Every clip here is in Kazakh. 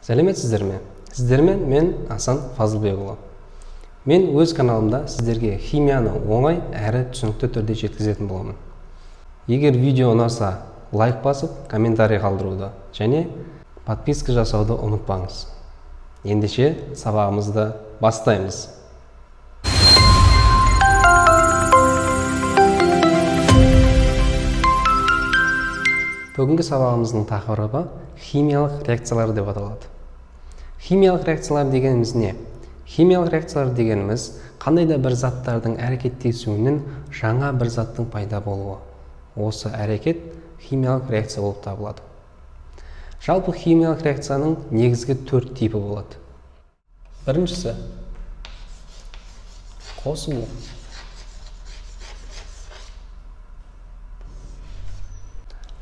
Сәлеметсіздер ме? Сіздермен мен Асан Фазылбекұлы. Мен өз каналымда сіздерге химияны оңай әрі түсінікті түрде жеткізетін боламын. Егер видео ұнаса, лайк басып, комментарий қалдыруды және подписка жасауды ұмытпаңыз. Ендеше сабағымызды бастаймыз. Бүгінгі сабағымыздың тақырыбы химиялық реакциялар деп аталады. Химиялық реакциялар дегеніміз не? Химиялық реакциялар дегеніміз қандай да бір заттардың әрекеттесуінен жаңа бір заттың пайда болуы. Осы әрекет химиялық реакция болып табылады. Жалпы химиялық реакцияның негізгі 4 типі болады. Біріншісі қосылу.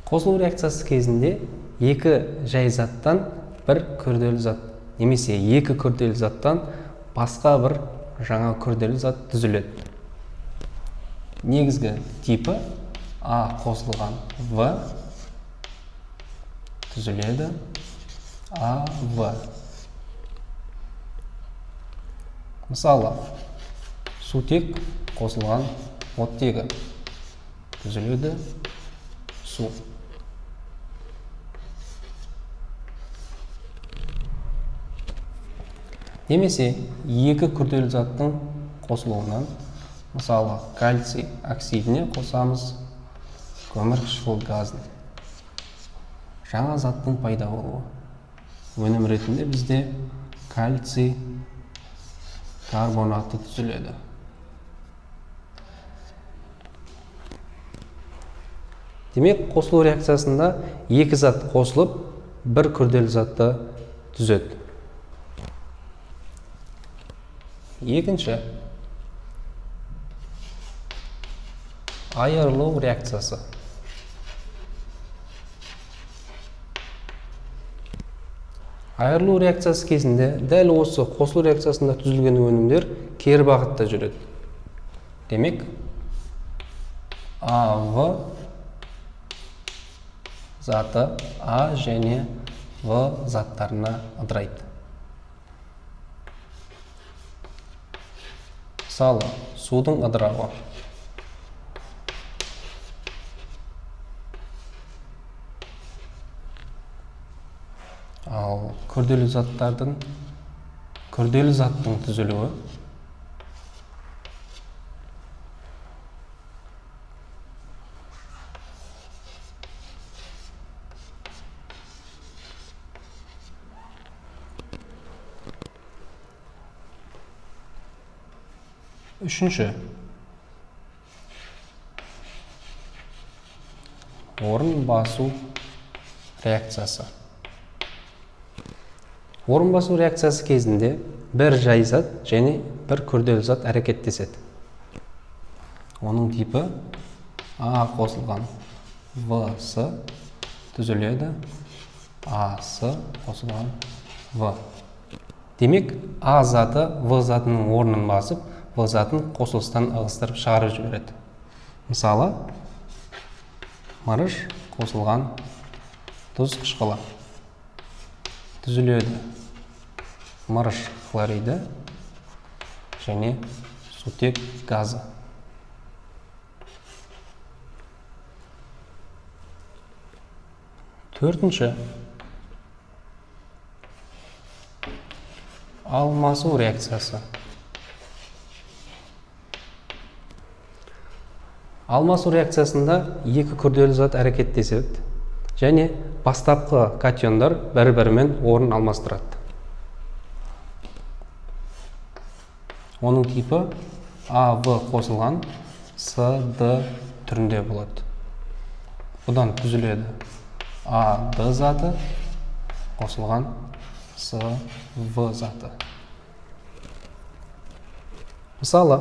Қосылу реакциясы кезінде екі жай заттан бір күрделі зат, немесе екі күрделі заттан басқа бір жаңа күрделі зат түзіледі. Негізгі типі А қосылған В түзіледі АВ. Мысалы, сутек қосылған оттегі түзіледі су. Немесе екі күрделі заттың қосылуынан, мысалы кальций оксидіне қосамыз көмірқышқыл газын. Жаңа заттың пайда болуы. Өнім ретінде бізде кальций карбонаты түзіледі. Демек, қосылу реакциясында екі зат қосылып, бір күрделі затты түзеді. Екінші, айырылу реакциясы. Айырылу реакциясы кезінде дәл осы қосылу реакциясында түзілген өнімдер кері бағытта жүреді. Демек, АВ заты А және В заттарына ыдырайды. Мысалы, судың ыдырауы. Ал күрделі заттың түзілуі. Үшінші, орын басу реакциясы. Орын басу реакциясы кезінде бір жай зат және бір күрделі зат әрекеттеседі. Оның типі А қосылған В-С түзіледі А-С қосылған В. Демек, А заты В затының орнын басып, В затын қосылыстан ығыстырып шығарып жібереді. Мысалы, мырыш қосылған тұз қышқылы түзіледі мырыш хлориді және сутек газы. Төртінші, алмасу реакциясы. Алмасу реакциясында екі күрделі зат әрекеттеседі және бастапқы катиондар бір-бірімен орын алмастырады. Оның типі АВ қосылған СД түрінде болады. Бұдан түзіледі АД заты қосылған СВ заты. Мысалы,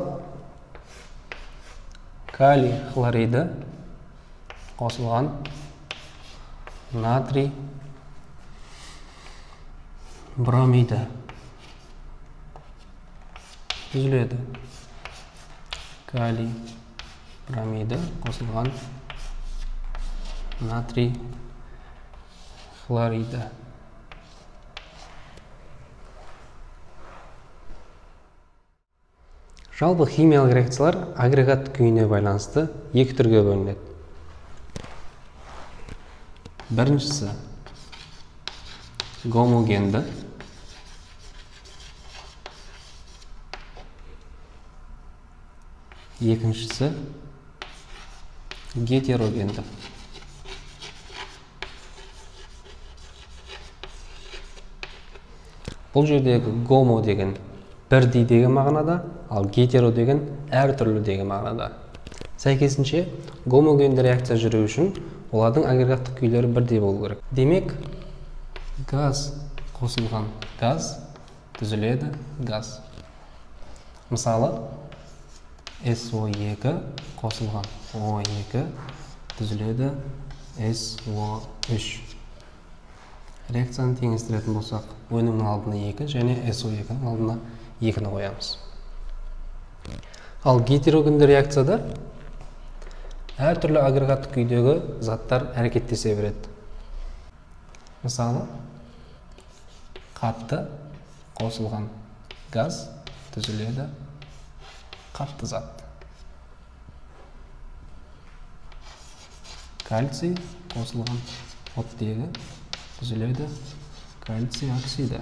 калий хлориді қосылған натрий бромиді түзіледі. Калий бромиді қосылған натрий хлориді. Жалпы химиялық реакциялар агрегат күйіне байланысты екі түрге бөлінеді. Біріншісі гомогенді, екіншісі гетерогенді. Бұл жердегі гомо деген бірдей деген мағынада, ал гетеро деген әртүрлі деген мағынада. Сәйкесінше, гомогенді реакция жүру үшін олардың агрегаттық күйлері бірдей болу керек. Демек, газ қосылған газ түзіледі газ. Мысалы, SO2 қосылған O2 түзіледі SO3. Реакцияны теңестіретін болсақ, өнімнің алдына 2 және SO2-ның алдына 2-ні қоямыз. Ал гетерогенді реакцияда әртүрлі агрегаттық күйдегі заттар әрекеттесе береді. Мысалы, қатты қосылған газ түзіледі қатты зат. Кальций қосылған оттегі түзіледі кальций оксиді.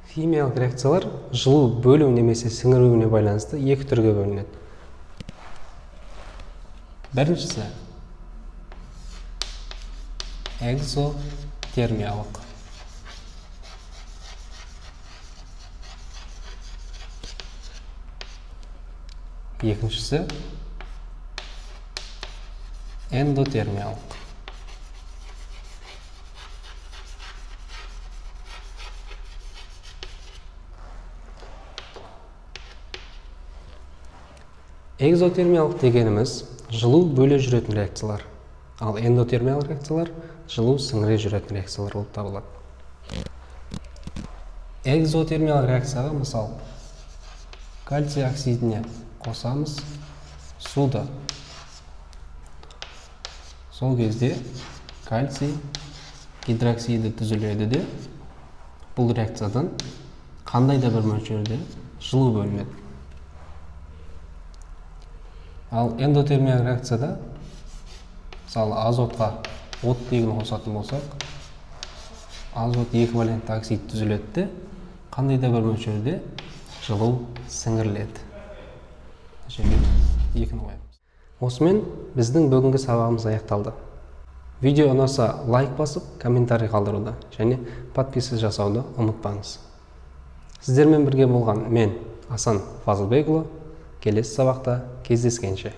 Химиялық реакциялар жылу бөлу немесе сіңіруіне байланысты екі түрге бөлінеді. Біріншісі экзотермиялық. Екіншісі эндотермиялық. Экзотермиялық дегеніміз жылу бөле жүретін реакциялар, ал эндотермиялық реакциялар жылу сіңіре жүретін реакциялар болып табылады. Экзотермиялық реакцияға мысал, кальций оксидіне қосамыз суды. Сол кезде кальций гидроксиді түзіледі де, бұл реакциядан қандай да бір мөлшерде жылу бөлінеді. Ал эндотермиялық реакцияда, мысалы азотқа оттегін қосатын болсақ, азот эквивалентті оксид түзіледі де, қандай да бір мөлшерде жылу сіңіріледі. Және 2-ні қоямыз. Осымен біздің бүгінгі сабағымыз аяқталды. Видео ұнаса лайк басып, комментарий қалдыруды және подписка жасауды ұмытпаңыз. Сіздермен бірге болған мен Асан Фазылбекұлы. Келесі сабақта кездескенше.